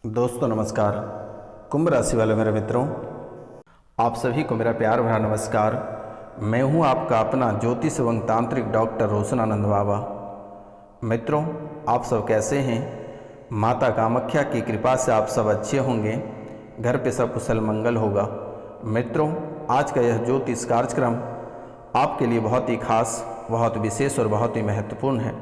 दोस्तों नमस्कार। कुंभ राशि वाले मेरे मित्रों, आप सभी को मेरा प्यार भरा नमस्कार। मैं हूं आपका अपना ज्योतिष एवं तांत्रिक डॉक्टर रोशन आनंद बाबा। मित्रों, आप सब कैसे हैं? माता कामाख्या की कृपा से आप सब अच्छे होंगे, घर पे सब कुशल मंगल होगा। मित्रों, आज का यह ज्योतिष कार्यक्रम आपके लिए बहुत ही खास, बहुत विशेष और बहुत ही महत्वपूर्ण है।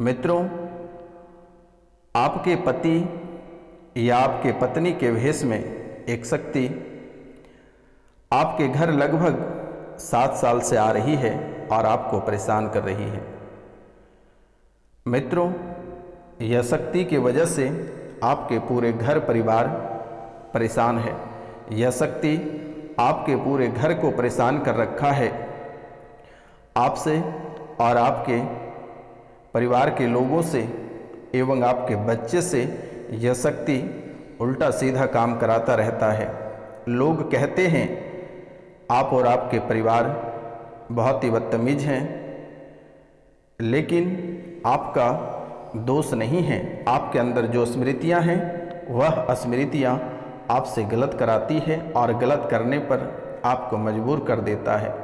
मित्रों, आपके पति या आपके पत्नी के भेष में एक शक्ति आपके घर लगभग 7 साल से आ रही है और आपको परेशान कर रही है। मित्रों, यह शक्ति की वजह से आपके पूरे घर परिवार परेशान है। यह शक्ति आपके पूरे घर को परेशान कर रखा है। आपसे और आपके परिवार के लोगों से एवं आपके बच्चे से यह शक्ति उल्टा सीधा काम कराता रहता है। लोग कहते हैं आप और आपके परिवार बहुत ही बदतमीज हैं, लेकिन आपका दोष नहीं है। आपके अंदर जो स्मृतियां हैं वह स्मृतियां आपसे गलत कराती है और गलत करने पर आपको मजबूर कर देता है।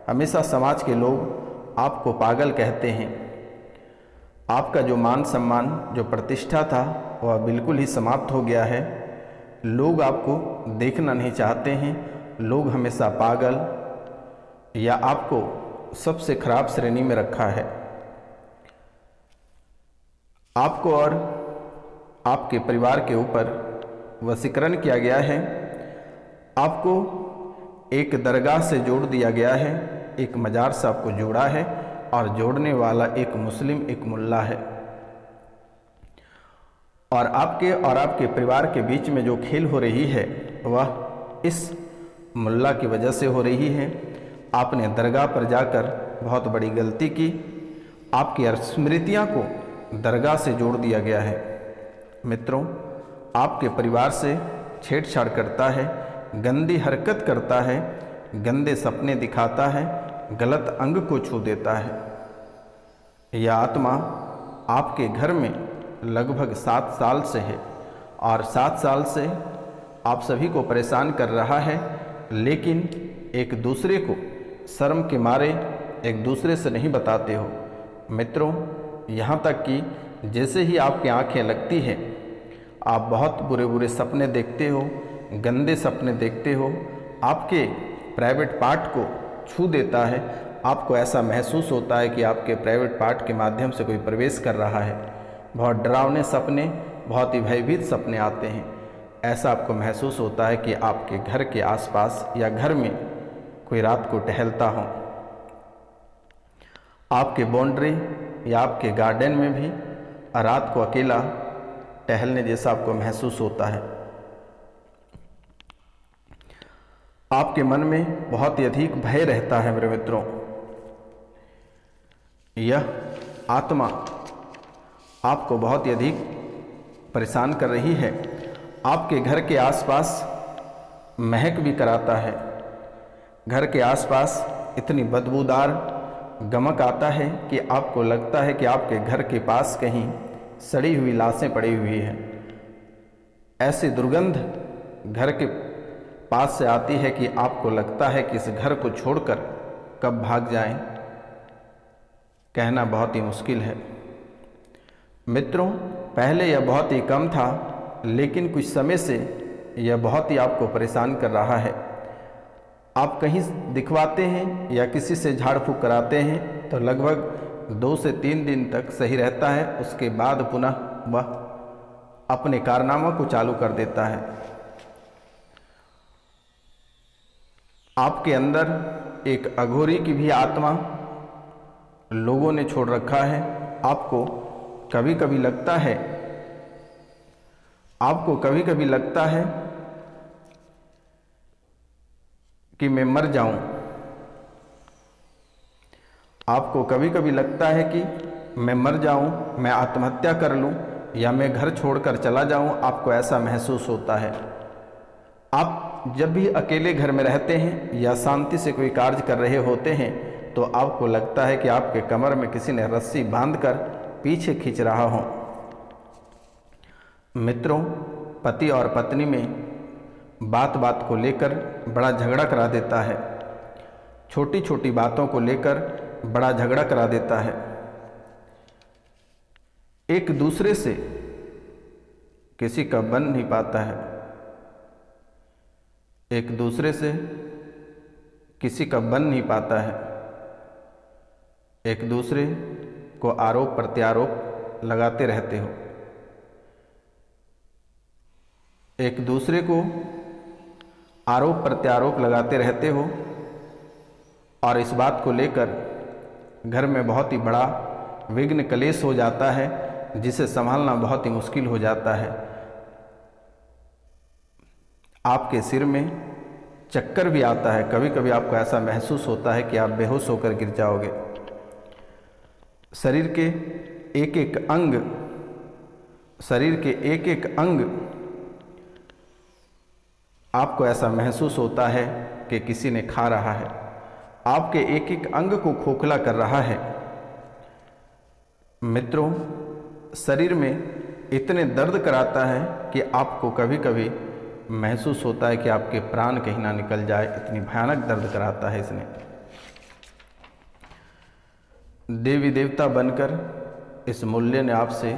हमेशा समाज के लोग आपको पागल कहते हैं। आपका जो मान सम्मान, जो प्रतिष्ठा था, वह बिल्कुल ही समाप्त हो गया है। लोग आपको देखना नहीं चाहते हैं। लोग हमेशा पागल या आपको सबसे खराब श्रेणी में रखा है। आपको और आपके परिवार के ऊपर वशीकरण किया गया है। आपको एक दरगाह से जोड़ दिया गया है, एक मजार से आपको जोड़ा है और जोड़ने वाला एक मुस्लिम, एक मुल्ला है। और आपके परिवार के बीच में जो खेल हो रही है वह इस मुल्ला की वजह से हो रही है। आपने दरगाह पर जाकर बहुत बड़ी गलती की। आपकी स्मृतियां को दरगाह से जोड़ दिया गया है। मित्रों, आपके परिवार से छेड़छाड़ करता है, गंदी हरकत करता है, गंदे सपने दिखाता है, गलत अंग को छू देता है। यह आत्मा आपके घर में लगभग 7 साल से है और 7 साल से आप सभी को परेशान कर रहा है, लेकिन एक दूसरे को शर्म के मारे एक दूसरे से नहीं बताते हो। मित्रों, यहाँ तक कि जैसे ही आपकी आंखें लगती हैं, आप बहुत बुरे बुरे सपने देखते हो, गंदे सपने देखते हो। आपके प्राइवेट पार्ट को छू देता है। आपको ऐसा महसूस होता है कि आपके प्राइवेट पार्ट के माध्यम से कोई प्रवेश कर रहा है। बहुत डरावने सपने, बहुत ही भयभीत सपने आते हैं। ऐसा आपको महसूस होता है कि आपके घर के आसपास या घर में कोई रात को टहलता हो। आपके बाउंड्री या आपके गार्डन में भी रात को अकेला टहलने जैसा आपको महसूस होता है। आपके मन में बहुत ही अधिक भय रहता है। मेरे मित्रों, यह आत्मा आपको बहुत ही अधिक परेशान कर रही है। आपके घर के आसपास महक भी कराता है। घर के आसपास इतनी बदबूदार गमक आता है कि आपको लगता है कि आपके घर के पास कहीं सड़ी हुई लाशें पड़ी हुई हैं। ऐसी दुर्गंध घर के पास से आती है कि आपको लगता है कि इस घर को छोड़कर कब भाग जाएं, कहना बहुत ही मुश्किल है। मित्रों, पहले यह बहुत ही कम था, लेकिन कुछ समय से यह बहुत ही आपको परेशान कर रहा है। आप कहीं दिखवाते हैं या किसी से झाड़ फूँक कराते हैं तो लगभग 2 से 3 दिन तक सही रहता है। उसके बाद पुनः वह अपने कारनामों को चालू कर देता है। आपके अंदर एक अघोरी की भी आत्मा लोगों ने छोड़ रखा है। आपको कभी कभी लगता है कि मैं मर जाऊं। आपको कभी कभी लगता है कि मैं मर जाऊं, मैं आत्महत्या कर लूं या मैं घर छोड़कर चला जाऊं। आपको ऐसा महसूस होता है। आप जब भी अकेले घर में रहते हैं या शांति से कोई कार्य कर रहे होते हैं तो आपको लगता है कि आपके कमर में किसी ने रस्सी बांधकर पीछे खींच रहा हो। मित्रों, पति और पत्नी में बात बात को लेकर बड़ा झगड़ा करा देता है। छोटी छोटी बातों को लेकर बड़ा झगड़ा करा देता है। एक दूसरे से किसी का बन नहीं पाता है। एक दूसरे से किसी का बन नहीं पाता है। एक दूसरे को आरोप प्रत्यारोप लगाते रहते हो। एक दूसरे को आरोप प्रत्यारोप लगाते रहते हो और इस बात को लेकर घर में बहुत ही बड़ा विघ्न क्लेश हो जाता है, जिसे संभालना बहुत ही मुश्किल हो जाता है। आपके सिर में चक्कर भी आता है। कभी कभी आपको ऐसा महसूस होता है कि आप बेहोश होकर गिर जाओगे। शरीर के एक एक अंग आपको ऐसा महसूस होता है कि किसी ने खा रहा है। आपके एक एक अंग को खोखला कर रहा है। मित्रों, शरीर में इतने दर्द कराता है कि आपको कभी कभी महसूस होता है कि आपके प्राण कहीं ना निकल जाए। इतनी भयानक दर्द कराता है इसने। देवी देवता बनकर इस मूल्य ने आपसे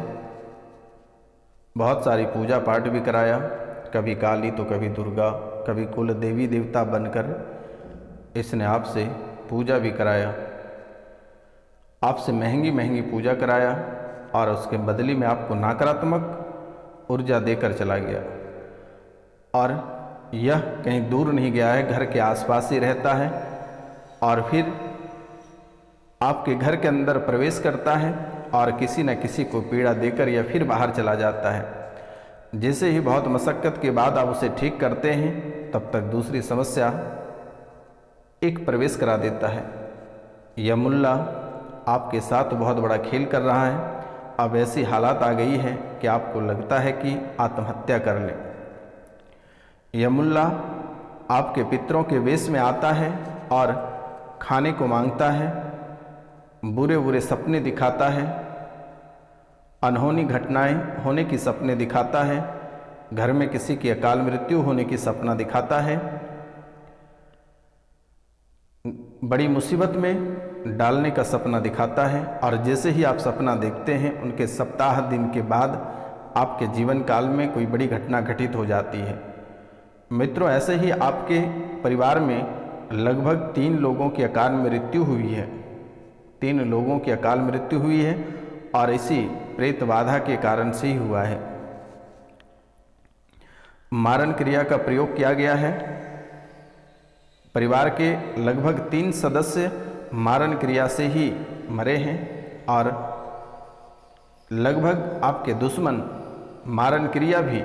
बहुत सारी पूजा पाठ भी कराया। कभी काली तो कभी दुर्गा, कभी कुल देवी देवता बनकर इसने आपसे पूजा भी कराया। आपसे महंगी महंगी पूजा कराया और उसके बदले में आपको नकारात्मक ऊर्जा देकर चला गया। और यह कहीं दूर नहीं गया है, घर के आसपास ही रहता है और फिर आपके घर के अंदर प्रवेश करता है और किसी न किसी को पीड़ा देकर यह फिर बाहर चला जाता है। जैसे ही बहुत मशक्क़त के बाद आप उसे ठीक करते हैं, तब तक दूसरी समस्या एक प्रवेश करा देता है। यह मुल्ला आपके साथ बहुत बड़ा खेल कर रहा है। अब ऐसी हालात आ गई है कि आपको लगता है कि आत्महत्या कर लें। यह मुल्ला आपके पितरों के वेश में आता है और खाने को मांगता है, बुरे बुरे सपने दिखाता है, अनहोनी घटनाएं होने की सपने दिखाता है, घर में किसी की अकाल मृत्यु होने की सपना दिखाता है, बड़ी मुसीबत में डालने का सपना दिखाता है। और जैसे ही आप सपना देखते हैं, उनके सप्ताह दिन के बाद आपके जीवन काल में कोई बड़ी घटना घटित हो जाती है। मित्रों, ऐसे ही आपके परिवार में लगभग 3 लोगों की अकाल मृत्यु हुई है। 3 लोगों की अकाल मृत्यु हुई है और इसी प्रेत बाधा के कारण से ही हुआ है। मारण क्रिया का प्रयोग किया गया है। परिवार के लगभग 3 सदस्य मारण क्रिया से ही मरे हैं और लगभग आपके दुश्मन मारण क्रिया भी,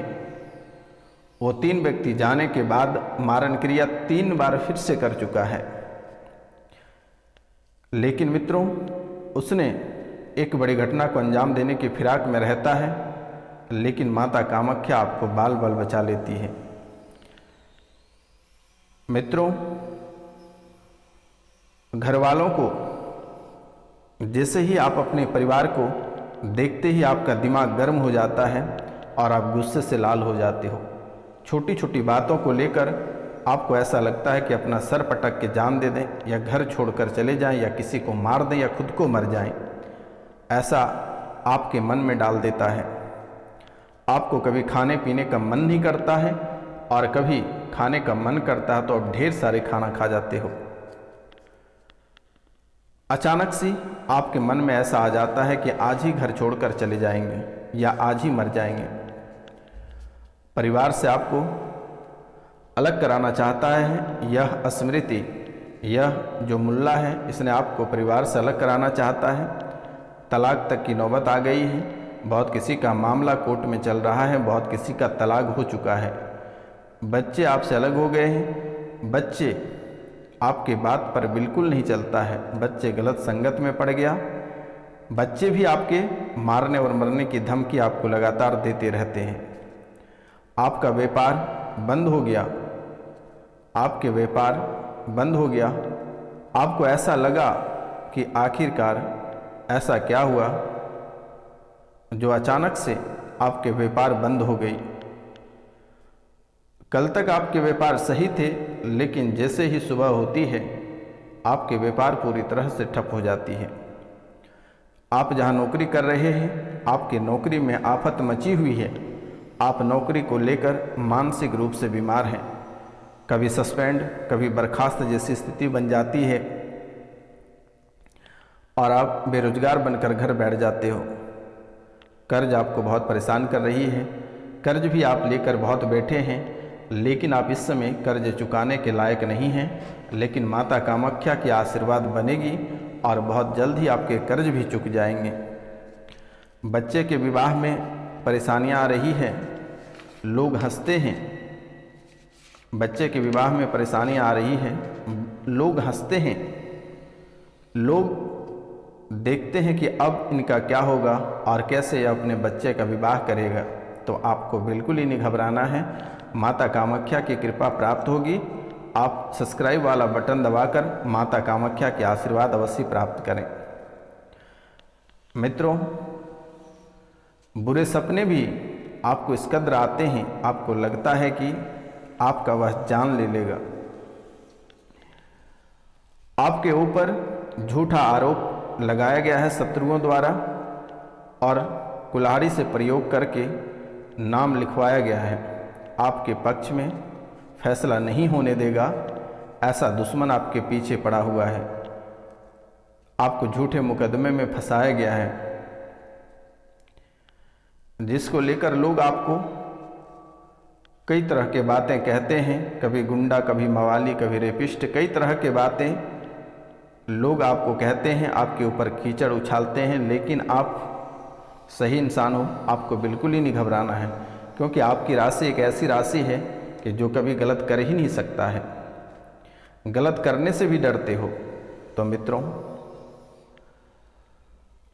वो 3 व्यक्ति जाने के बाद मारण क्रिया 3 बार फिर से कर चुका है। लेकिन मित्रों, उसने एक बड़ी घटना को अंजाम देने की फिराक में रहता है, लेकिन माता कामाख्या आपको बाल बाल बचा लेती है। मित्रों, घर वालों को जैसे ही आप अपने परिवार को देखते ही आपका दिमाग गर्म हो जाता है और आप गुस्से से लाल हो जाते हो। छोटी छोटी बातों को लेकर आपको ऐसा लगता है कि अपना सर पटक के जान दे दें, या घर छोड़कर चले जाएं, या किसी को मार दें, या खुद को मर जाएं। ऐसा आपके मन में डाल देता है। आपको कभी खाने पीने का मन नहीं करता है और कभी खाने का मन करता है तो आप ढेर सारे खाना खा जाते हो। अचानक से आपके मन में ऐसा आ जाता है कि आज ही घर छोड़कर चले जाएंगे या आज ही मर जाएंगे। परिवार से आपको अलग कराना चाहता है यह स्मृति, यह जो मुल्ला है, इसने आपको परिवार से अलग कराना चाहता है। तलाक तक की नौबत आ गई है। बहुत किसी का मामला कोर्ट में चल रहा है, बहुत किसी का तलाक हो चुका है। बच्चे आपसे अलग हो गए हैं। बच्चे आपके बात पर बिल्कुल नहीं चलता है। बच्चे गलत संगत में पड़ गया। बच्चे भी आपके मारने और मरने की धमकी आपको लगातार देते रहते हैं। आपका व्यापार बंद हो गया। आपके व्यापार बंद हो गया। आपको ऐसा लगा कि आखिरकार ऐसा क्या हुआ जो अचानक से आपके व्यापार बंद हो गई। कल तक आपके व्यापार सही थे, लेकिन जैसे ही सुबह होती है आपके व्यापार पूरी तरह से ठप हो जाती है। आप जहां नौकरी कर रहे हैं, आपकी नौकरी में आफत मची हुई है। आप नौकरी को लेकर मानसिक रूप से बीमार हैं। कभी सस्पेंड, कभी बर्खास्त जैसी स्थिति बन जाती है और आप बेरोजगार बनकर घर बैठ जाते हो। कर्ज आपको बहुत परेशान कर रही है। कर्ज भी आप लेकर बहुत बैठे हैं, लेकिन आप इस समय कर्ज चुकाने के लायक नहीं हैं। लेकिन माता कामाख्या की आशीर्वाद बनेगी और बहुत जल्द ही आपके कर्ज भी चुक जाएंगे। बच्चे के विवाह में परेशानियां आ रही है, लोग हंसते हैं। बच्चे के विवाह में परेशानियां आ रही हैं, लोग हंसते हैं। लोग देखते हैं कि अब इनका क्या होगा और कैसे यह अपने बच्चे का विवाह करेगा। तो आपको बिल्कुल ही नहीं घबराना है, माता कामाख्या की कृपा प्राप्त होगी। आप सब्सक्राइब वाला बटन दबाकर माता कामाख्या के आशीर्वाद अवश्य प्राप्त करें। मित्रों, बुरे सपने भी आपको इस कदर आते हैं, आपको लगता है कि आपका वह जान ले लेगा। आपके ऊपर झूठा आरोप लगाया गया है शत्रुओं द्वारा और कुल्हाड़ी से प्रयोग करके नाम लिखवाया गया है। आपके पक्ष में फैसला नहीं होने देगा, ऐसा दुश्मन आपके पीछे पड़ा हुआ है। आपको झूठे मुकदमे में फंसाया गया है, जिसको लेकर लोग आपको कई तरह के बातें कहते हैं। कभी गुंडा, कभी मवाली, कभी रेपिस्ट, कई तरह के बातें लोग आपको कहते हैं, आपके ऊपर कीचड़ उछालते हैं। लेकिन आप सही इंसान हो, आपको बिल्कुल ही नहीं घबराना है, क्योंकि आपकी राशि एक ऐसी राशि है कि जो कभी गलत कर ही नहीं सकता है। गलत करने से भी डरते हो। तो मित्रों,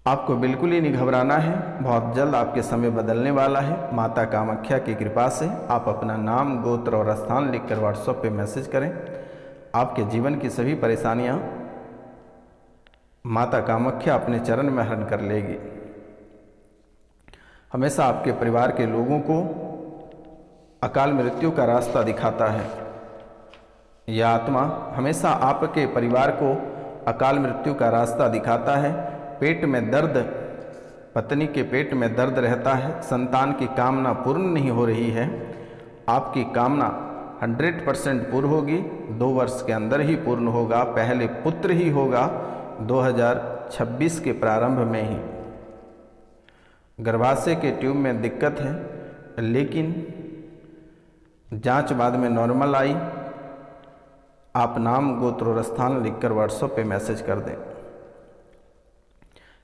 आपको बिल्कुल ही नहीं घबराना है। बहुत जल्द आपके समय बदलने वाला है। माता कामाख्या की कृपा से आप अपना नाम, गोत्र और स्थान लिखकर व्हाट्सएप पे मैसेज करें। आपके जीवन की सभी परेशानियां माता कामाख्या अपने चरण में हरण कर लेगी। हमेशा आपके परिवार के लोगों को अकाल मृत्यु का रास्ता दिखाता है। यह आत्मा हमेशा आपके परिवार को अकाल मृत्यु का रास्ता दिखाता है। पेट में दर्द, पत्नी के पेट में दर्द रहता है, संतान की कामना पूर्ण नहीं हो रही है। आपकी कामना 100% पूर्ण होगी, 2 वर्ष के अंदर ही पूर्ण होगा। पहले पुत्र ही होगा 2026 के प्रारंभ में ही। गर्भाशय के ट्यूब में दिक्कत है, लेकिन जांच बाद में नॉर्मल आई। आप नाम, गोत्र और स्थान लिखकर व्हाट्सएप पे मैसेज कर दें।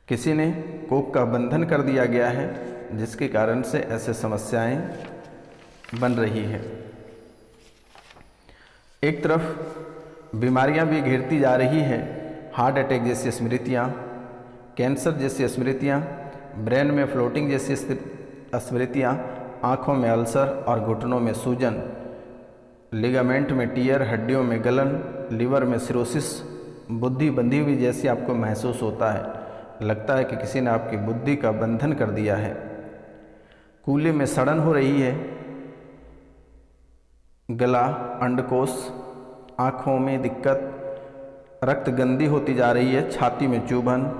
किसी ने कोख का बंधन कर दिया गया है, जिसके कारण से ऐसे समस्याएं बन रही है। एक तरफ बीमारियां भी घिरती जा रही है, हार्ट अटैक जैसी स्मृतियां, कैंसर जैसी स्मृतियां, ब्रेन में फ्लोटिंग जैसी स्मृतियां, आँखों में अल्सर और घुटनों में सूजन, लिगामेंट में टीयर, हड्डियों में गलन, लीवर में सिरोसिस, बुद्धि बंधी हुई जैसी आपको महसूस होता है। लगता है कि किसी ने आपकी बुद्धि का बंधन कर दिया है। कूल्हे में सड़न हो रही है, गला, अंडकोश, आँखों में दिक्कत, रक्त गंदी होती जा रही है, छाती में चुभन,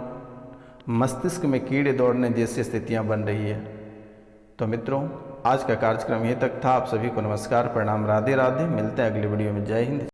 मस्तिष्क में कीड़े दौड़ने जैसी स्थितियां बन रही है। तो मित्रों, आज का कार्यक्रम यहीं तक था। आप सभी को नमस्कार, प्रणाम, राधे राधे। मिलते हैं अगली वीडियो में। जय हिंद।